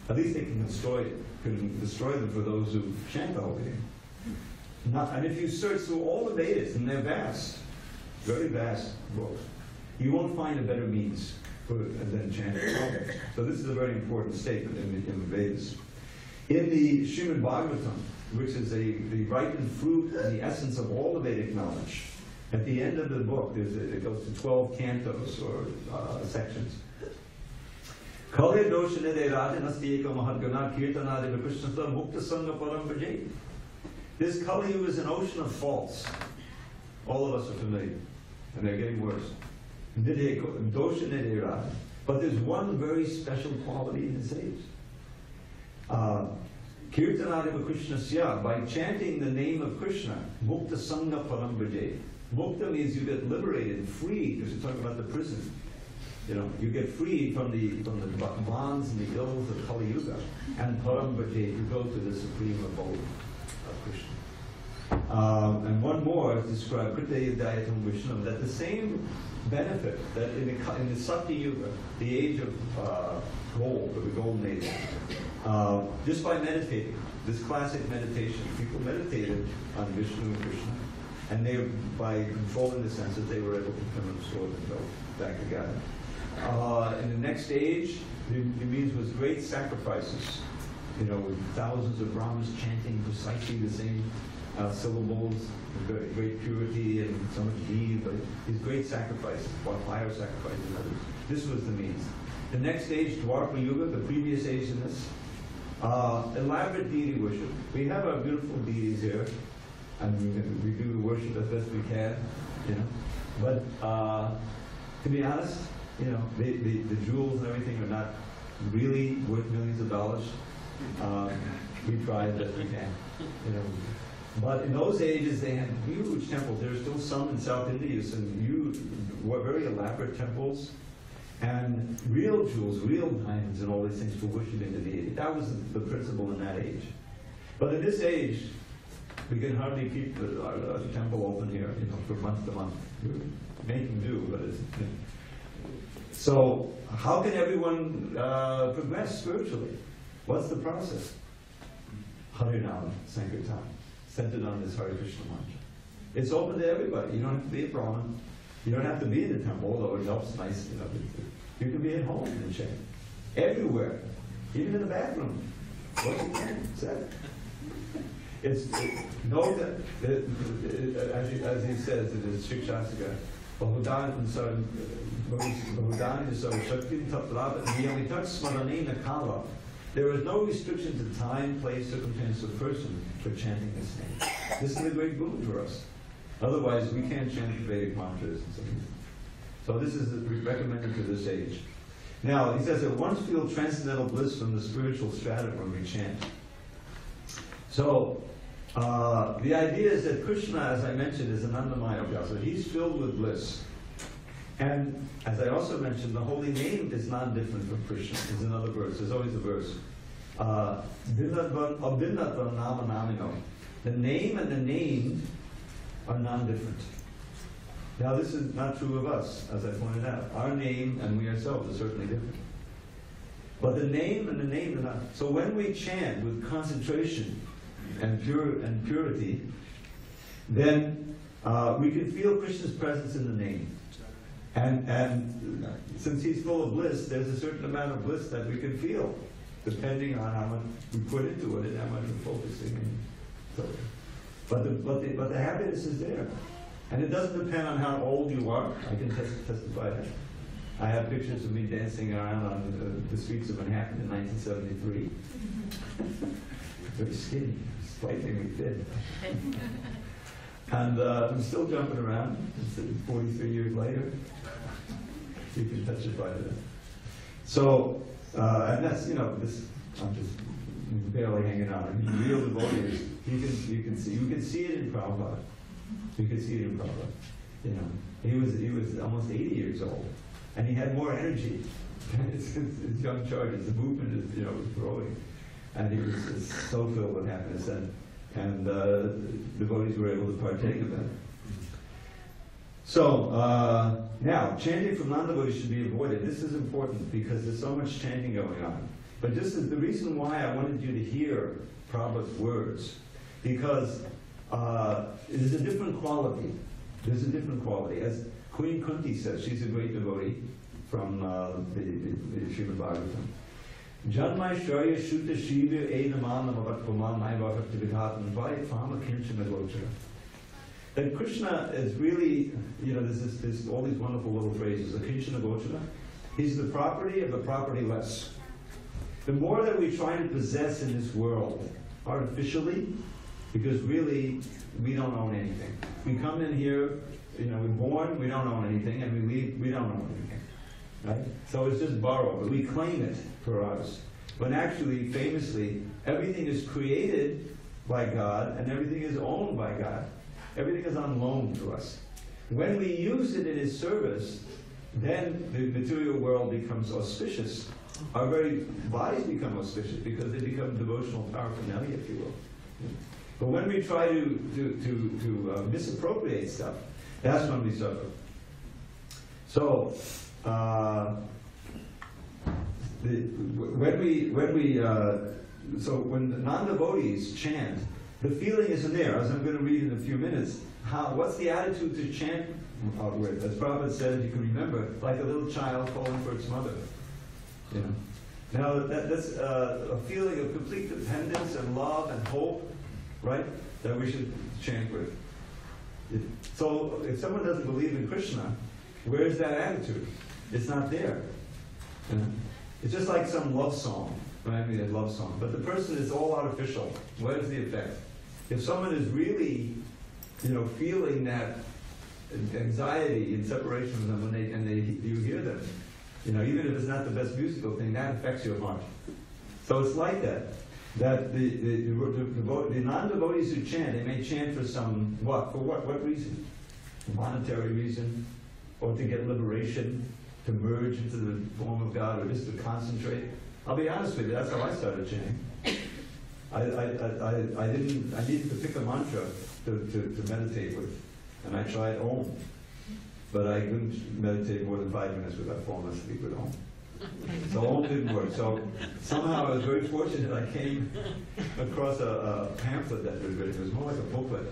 At least they can destroy them for those who chant the holy name. And if you search through all the Vedas, and they're vast, very vast books, you won't find a better means than chanting. So this is a very important statement in the Vedas. In the Srimad Bhagavatam, which is the ripened fruit and the essence of all the Vedic knowledge, at the end of the book, it goes to 12 cantos or sections. This Kali Yuga is an ocean of faults. All of us are familiar, and they're getting worse. But there's one very special quality in this age. Kirtanadeva Krishnasya, by chanting the name of Krishna, Mukta Sangha Param Bhaje. Mukta means you get liberated, freed, because you're talking about the prison. You know, you get freed from the bonds and the ills of Kali Yuga. And Param Bhaje, you go to the supreme abode of Krishna. And one more is described, Kritaya Dayatam Vishnu, that the same benefit that in the Sakti Yuga, the age of gold, or the golden age, just by meditating, this classic meditation, people meditated on Vishnu and Krishna, and they, by controlling the senses, they were able to become absorbed and go back to God. In the next age, it means with great sacrifices, you know, with thousands of Brahmas chanting precisely the same syllables, with great purity and so much ghee, but these great sacrifices, fire sacrifices and others. This was the means. The next stage, Dwapara Yuga, the previous age in this, elaborate deity worship. We have our beautiful deities here, and we do the worship as best we can, you know. But to be honest, you know, the jewels and everything are not really worth millions of dollars. We try as best we can, you know. But in those ages, they had huge temples. There are still some in South India, some huge, very elaborate temples, and real jewels, real diamonds, and all these things for worshiping the deity. That was the principle in that age. But in this age, we can hardly keep our temple open here, you know, from month to month. We're making do, but it's. You know. So, how can everyone progress spiritually? What's the process? Harinam Sankirtan, centered on this Hare Krishna mantra. It's open to everybody. You don't have to be a Brahmin. You don't have to be in the temple, although it helps nice, you know. You can be at home and chant. Everywhere. Even in the bathroom. What you can, said. Know that, as he says in his Shikshastika, there is no restriction to time, place, circumstance, or person for chanting this name. This is a great boon for us. Otherwise, we can't chant the Vedic mantras and so on. So this is recommended to this age. Now, he says that once feel transcendental bliss from the spiritual strata when we chant. So, the idea is that Krishna, as I mentioned, is an Annamaya Vyasa. He's filled with bliss. And as I also mentioned, the holy name is non-different from Krishna. There's another verse. There's always a verse. Abhinatva nama namino. The name and the named are non-different. Now this is not true of us, as I pointed out. Our name and we ourselves are certainly different. But the name and the named are not. So when we chant with concentration and purity, then we can feel Krishna's presence in the name. And since he's full of bliss, there's a certain amount of bliss that we can feel, depending on how much we put into it and how much we're focusing. And so, but the happiness is there. And it doesn't depend on how old you are. I can testify that. I have pictures of me dancing around on the streets of Manhattan in 1973. Very skinny, frighteningly thin. And I'm still jumping around. It's 43 years later. You can touch it by then. So, and that's, I'm just barely hanging on. I mean, real devotees, you can see it in Prabhupada. You can see it in Prabhupada. He was almost 80 years old, and he had more energy. His young charges, the movement is, was growing, and he was just so filled with happiness, and devotees were able to partake of that. So now, chanting from non-devotees should be avoided. This is important because there's so much chanting going on. But this is the reason why I wanted you to hear Prabhupada's words, because there's a different quality. There's a different quality. As Queen Kunti says, she's a great devotee from the Srimad Bhagavatam. Janmai Shaya Shuta Shiva Edamanam Avatpaman Naivakaktivitatman Vai Fama Kinchana Gochara. That Krishna is really, there's all these wonderful little phrases. The Kinchana Gochara, he's the property of the propertyless. The more that we try to possess in this world artificially, because really we don't own anything. We come in here, we're born, we don't own anything, and we leave, we don't own anything. Right? So it's just borrowed, but we claim it for us. When actually, famously, everything is created by God and everything is owned by God. Everything is on loan to us. When we use it in His service, then the material world becomes auspicious. Our very bodies become auspicious because they become devotional paraphernalia, if you will. But when we try to misappropriate stuff, that's when we suffer. So when the non-devotees chant, the feeling isn't there. As I'm going to read in a few minutes, what's the attitude to chant with? As Prabhupada said, if you can remember, like a little child calling for its mother. Now that's a feeling of complete dependence and love and hope, right? That we should chant with. So if someone doesn't believe in Krishna, where's that attitude? It's not there. It's just like some love song, right? I mean, a love song. But the person is all artificial. Where's the effect? If someone is really, feeling that anxiety and separation from them you hear them, even if it's not the best musical thing, that affects your heart. So it's like that. That the non-devotees who chant, they may chant for some, what? For what reason? A monetary reason? Or to get liberation? To merge into the form of God? Or just to concentrate? I'll be honest with you, that's how I started chanting. I needed to pick a mantra to meditate with. And I tried Om. But I couldn't meditate more than 5 minutes without falling asleep with Om. So Om didn't work. So somehow I was very fortunate I came across a pamphlet that was written. It was more like a booklet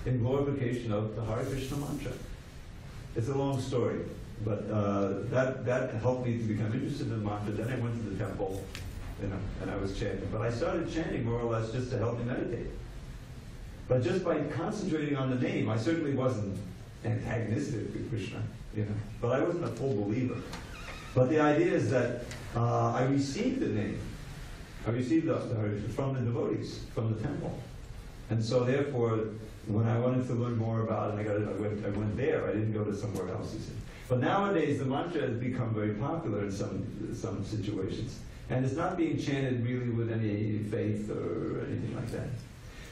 in glorification of the harekrishna mantra. It's a long story, but that helped me to become interested in the mantra. Then I went to the temple, and I was chanting. But I started chanting more or less just to help me meditate. But just by concentrating on the name, I certainly wasn't antagonistic to Krishna, but I wasn't a full believer. But the idea is that I received the name. I received from the devotees, from the temple. And so therefore, when I wanted to learn more about it, I went there. I didn't go to somewhere else, you see. But nowadays, the mantra has become very popular in some situations. And it's not being chanted really with any faith or anything like that.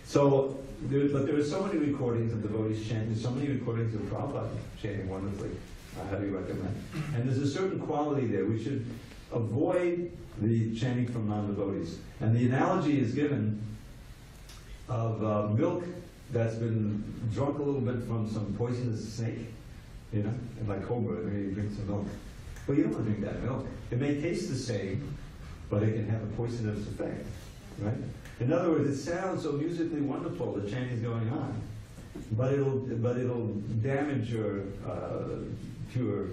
So, but there are so many recordings of devotees chanting, so many recordings of Prabhupada chanting wonderfully. I highly recommend. And there's a certain quality there. We should avoid the chanting from non-devotees. And the analogy is given of milk that's been drunk a little bit from some poisonous snake, and like cobra, you drink some milk. Well, you don't want to drink that milk. It may taste the same, but it can have a poisonous effect, right? In other words, it sounds so musically wonderful, the chanting is going on, but it'll damage your pure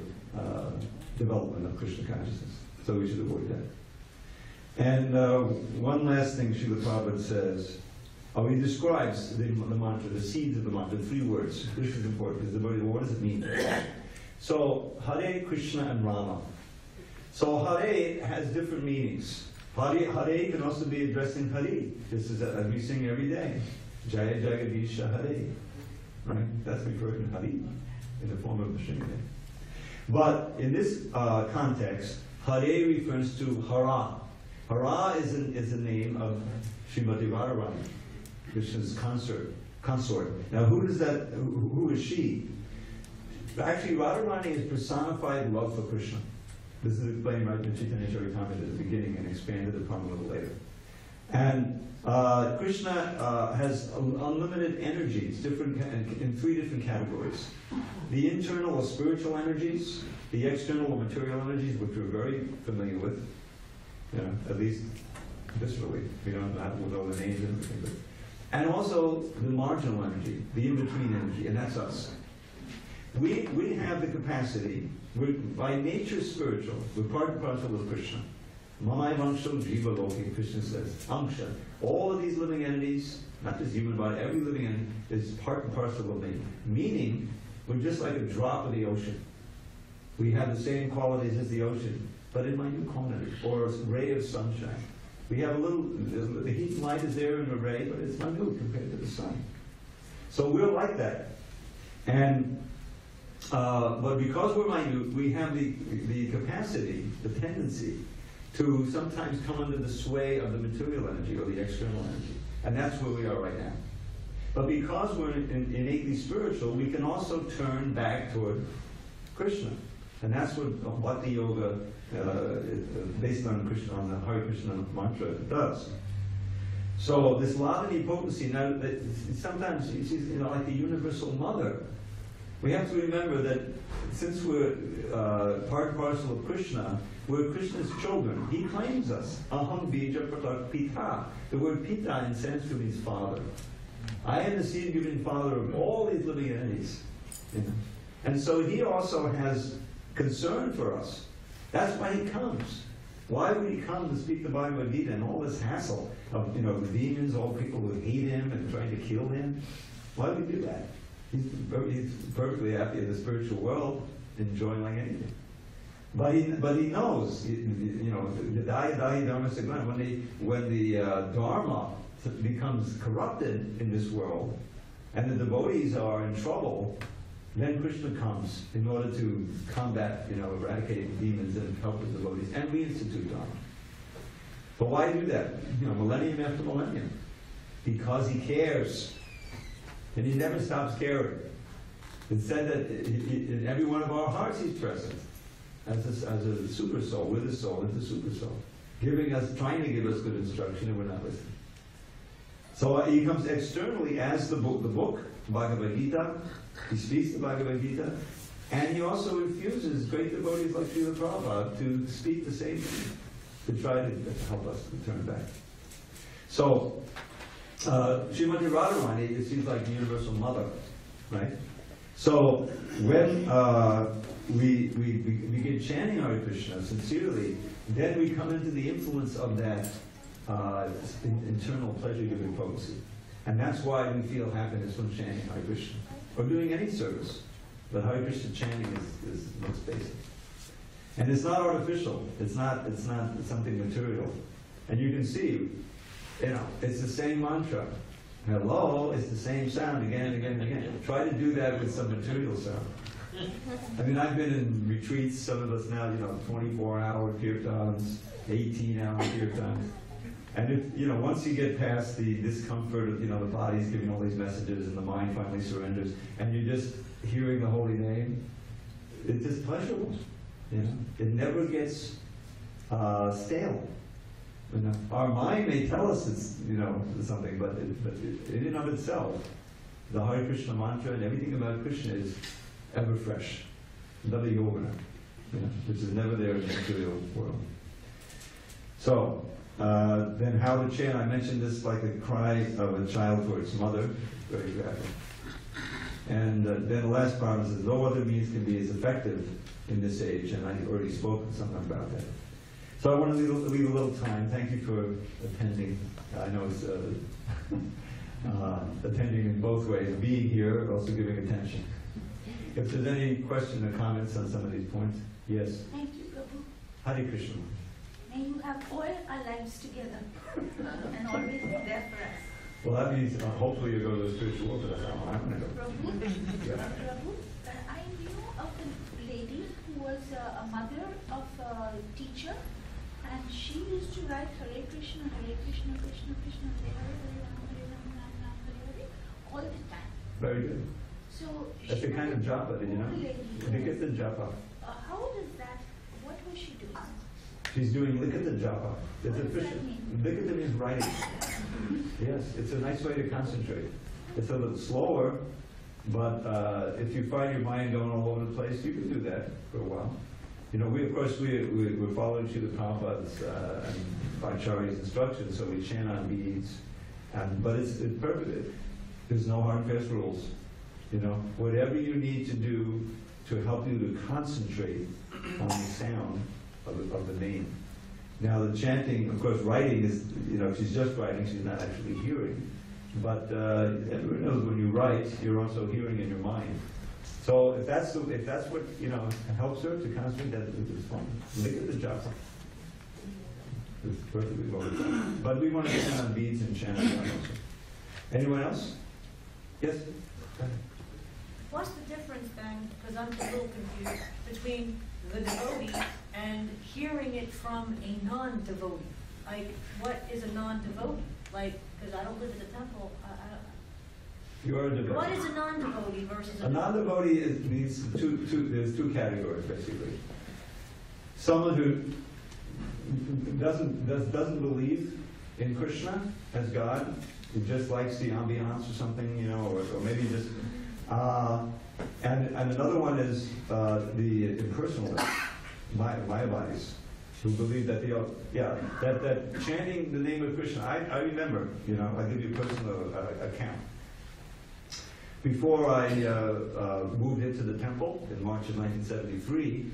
development of Krishna consciousness. So we should avoid that. And one last thing Srila Prabhupada says, he describes the mantra, the seeds of the mantra, 3 words. This is important because what does it mean? So Hare, Krishna, and Rama. So Hare has different meanings. Hare can also be addressing Hari. This is as we sing every day. Jaya Jagadisha Hare. right? That's referred to Hari in the form of the Srimati. But in this context, Hare refers to Hara. Hara is a name of Srimati Radharani, Krishna's consort. Now, who is she? Actually, Radharani is personified love for Krishna. This is explained right in Chaitanya Charitamrita at the beginning and expanded upon a little later. And Krishna has unlimited energies, in three different categories. The internal or spiritual energies, the external or material energies, which we're very familiar with, at least viscerally. We don't know the names and everything. And also the marginal energy, the in-between energy, and that's us. We have the capacity, we're by nature spiritual, we're part and parcel of Krishna. Mamai Vangsha Jiva Loki, Krishna says. Angsha. All of these living entities, not just human body, every living entity is part and parcel of me. Meaning, we're just like a drop of the ocean. We have the same qualities as the ocean, but in minute quantity, or a ray of sunshine. We have the heat and light is there in a ray, but it's minute compared to the sun. So we're like that. And but because we're minute, we have the capacity, the tendency, to sometimes come under the sway of the material energy or the external energy. And that's where we are right now. But because we're innately spiritual, we can also turn back toward Krishna. And that's what Bhakti Yoga, based on the Hare Krishna mantra, does. So this Lavani potency, now sometimes she's like the universal mother. We have to remember that since we're part and parcel of Krishna, we're Krishna's children. He claims us. Aham bija pratak pita. The word pita in Sanskrit means father. I am the seed-giving father of all these living entities. And so he also has concern for us. That's why he comes. Why would he come to speak the Bhagavad Gita and all this hassle of the demons, all people who hate him and trying to kill him? Why would he do that? He's perfectly happy in the spiritual world, enjoying like anything. But he knows, the Dharma when the Dharma becomes corrupted in this world, and the devotees are in trouble, then Krishna comes in order to combat, eradicate demons and help the devotees, and reinstitute Dharma. But why do that? Millennium after millennium. Because he cares. And he never stops caring. It's said that in every one of our hearts he's present. As a super soul, with a soul, as a super soul. Trying to give us good instruction, and we're not listening. So he comes externally as the book, Bhagavad Gita. He speaks the Bhagavad Gita. And he also refuses great devotees like Srila Prabhupada to speak the same thing, to try to help us to turn back. So, Srimati Radharani, she's like the universal mother, right? So when we begin chanting Hare Krishna sincerely, then we come into the influence of that internal pleasure-giving potency. And that's why we feel happiness from chanting Hare Krishna, or doing any service. But Hare Krishna chanting is most basic. And it's not artificial. It's not something material. And you can see, it's the same mantra. Hello, it's the same sound again and again and again. Try to do that with some material sound. I mean, I've been in retreats, some of us now, 24-hour kirtans, 18-hour kirtans. And if, once you get past the discomfort of, the body's giving all these messages and the mind finally surrenders, and you're just hearing the holy name, it's just pleasurable. It never gets stale. Our mind may tell us it's, something, but in and of itself, the Hare Krishna mantra and everything about Krishna is ever fresh. Another yogana, which is never there in the material world. So, then how to chant, I mentioned this like a cry of a child for its mother, very graphic. And then the last part is no other means can be as effective in this age, and I've already spoken something about that. So I want to leave a little time. Thank you for attending. I know it's attending in both ways, being here, also giving attention. If there's any question or comments on some of these points, yes. Thank you, Prabhu. Hare Krishna. May you have all our lives together and always be there for us. Well, that means hopefully you go to the spiritual world, but that's how I'm going to go. Prabhu, Yeah. Prabhu, I knew of a lady who was a mother of a teacher, and she used to write Hare Krishna, Krishna Krishna, Hare Hare, Hare Rama, Hare Rama, Hare Hare, all the time. Very good. So That's she a kind of was japa, you know? old lady. Likita japa. How old is that? What was she doing? She's doing likita japa. It's What does that efficient. mean? Likita means writing. Yes, it's a nice way to concentrate. It's a little slower, but if you find your mind going all over the place, you can do that for a while. You know, we're following Srila Prabhupada's and Acharya's instructions, so we chant on beads, but it's perfect. There's no hard and fast rules. You know, whatever you need to do to help you to concentrate on the sound of the name. Now the chanting, of course, writing is, you know, if she's just writing, she's not actually hearing. But everyone knows when you write, you're also hearing in your mind. So if that's what, you know, helps her to concentrate, that is fine. Look at the japa. It's perfectly well done. But we want to chant on beads and chant on also. Anyone else? Yes? Go ahead. What's the difference then, because I'm a little confused, between the devotee and hearing it from a non-devotee? Like, what is a non-devotee? Like, because I don't live at the temple, You are a devotee. what is a non-devotee versus A non-devotee means there's two categories basically. Someone who doesn't believe in Krishna as God, who just likes the ambiance or something, you know, or maybe just and another one is the impersonalists, Mayavadis, who believe that that chanting the name of Krishna. I remember, you know, I'll give you a personal account. Before I moved into the temple in March of 1973,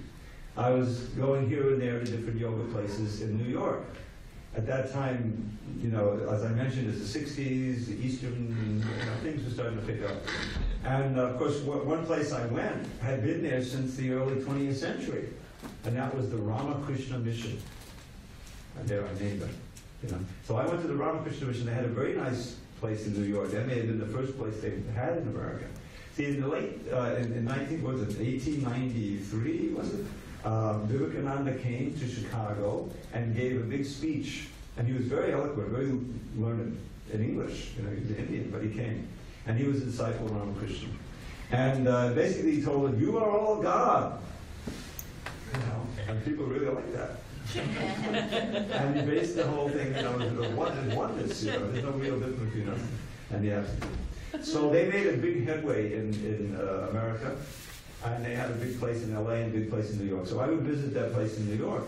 I was going here and there to different yoga places in New York. At that time, you know, as I mentioned, it's the 60s, the Eastern, you know, things were starting to pick up. And of course, one place I went had been there since the early 20th century, and that was the Ramakrishna Mission. And there I named it, you know. So I went to the Ramakrishna Mission. They had a very nice place in New York. That may have been the first place they had in America. See, in the late, in 1893, was it? Vivekananda came to Chicago and gave a big speech, and he was very eloquent, very learned in English. You know, he was Indian, but he came, and he was a disciple of Ramakrishna. And basically, he told them, "You are all God." You know, and people really like that. And he based the whole thing, you know, on oneness. You know, there's no real difference between us and the absolute. So they made a big headway in America. And they had a big place in LA and a big place in New York. So I would visit that place in New York.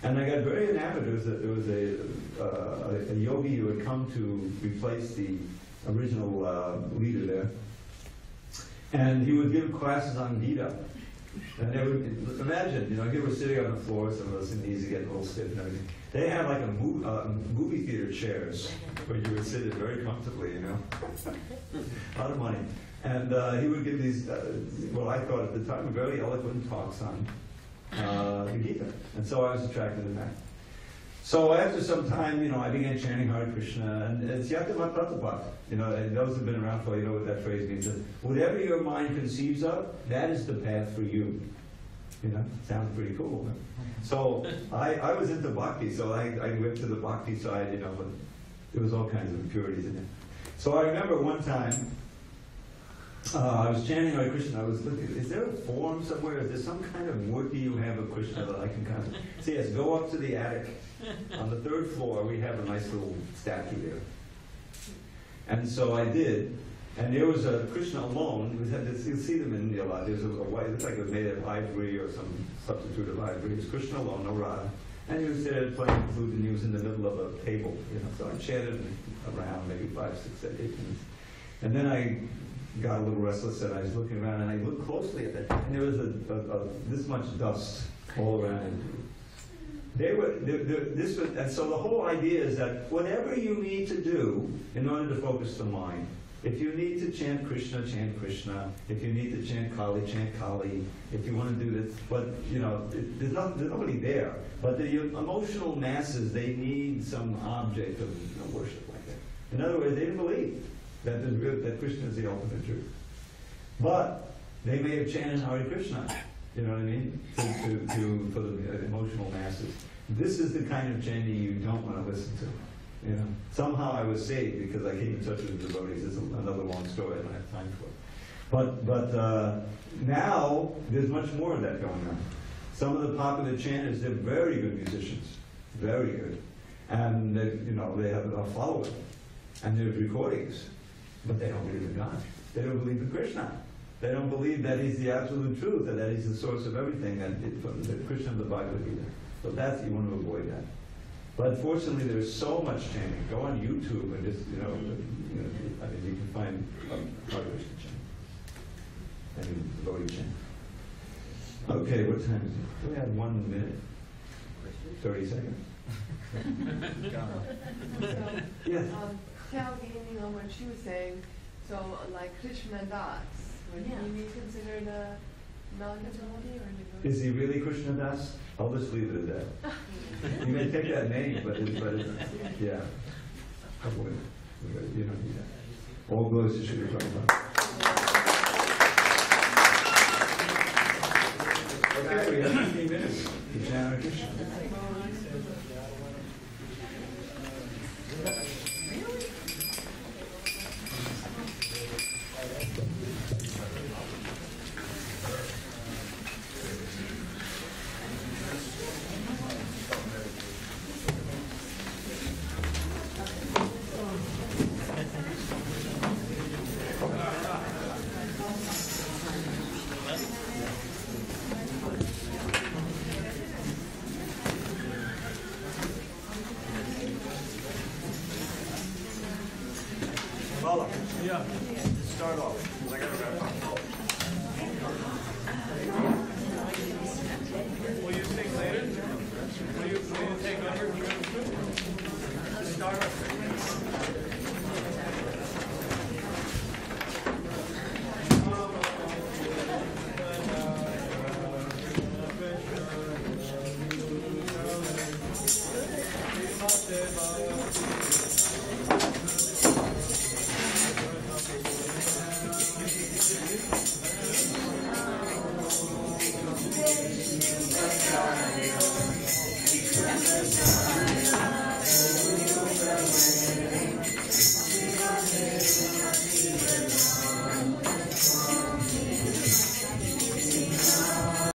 And I got very enamored. There was a yogi who had come to replace the original leader there. And he would give classes on Gita. And they would, imagine, you know, he was sitting on the floor, some of us in easy, getting a little stiff and everything. They had like a movie theater chairs where you would sit in very comfortably, you know. A lot of money. And he would give these, well, I thought at the time, very eloquent talks on the Gita. And so I was attracted to that. So after some time, you know, I began chanting Hare Krishna, and it's Yatamat Pratapat. You know, and those who've been around for, you know what that phrase means. Whatever your mind conceives of, that is the path for you. You know, sounds pretty cool. Huh? So I was into bhakti, so I went to the bhakti side, you know, but there was all kinds of impurities in it. So I remember one time, I was chanting Hare Krishna. I was looking, is there a form somewhere? Is there some kind of murti you have of Krishna that I can kind of see? Yes, go up to the attic. On the 3rd floor, we have a nice little statue there. And so I did. And there was a Krishna alone. You'll see them in India a lot. There's a white, it looks like it was made of ivory or some substitute of ivory. It was Krishna alone, no Radha. And he was there playing the flute, and he was in the middle of a table. You know, so I chanted around maybe 5, 6, 8 minutes. And then I got a little restless, and I was looking around, and I looked closely at that, and there was this much dust all around. And so the whole idea is that whatever you need to do in order to focus the mind, if you need to chant Krishna, chant Krishna. If you need to chant Kali. If you want to do this, but you know, there's nobody there. But the emotional masses, they need some object of worship like that. In other words, they didn't believe that that Krishna is the ultimate truth. But they may have chanted Hare Krishna, you know what I mean, for the emotional masses. This is the kind of chanting you don't want to listen to. You know, somehow I was saved because I came in touch with the devotees. This is another long story I don't have time for. But now there's much more of that going on. Some of the popular chanters, they're very good musicians, very good, and they have a following, and there's recordings, but they don't believe in God. They don't believe in Krishna. They don't believe that He's the absolute truth, and that He's the source of everything, and from the Krishna of the Bhagavad Gita. So you want to avoid that. But fortunately, there's so much chanting. Go on YouTube and just I mean, you can find Hare Krishna chant. I mean, devotee chant. Okay, what time is it? Do we have 1 minute? 30 seconds? Yes. Tailgating on what she was saying, so like Krishna Das, would he be considered a non-devotee or devotee? Is he really Krishna Das? I'll just leave it at that. You may take that name, but it's yeah. I wouldn't. You don't need that. All glories to Srila Prabhupada. Okay, we have 15 minutes to chant Krishna. Yeah, start off. I gotta wrap up. Will you take later? Will you take over? Start off. Bye.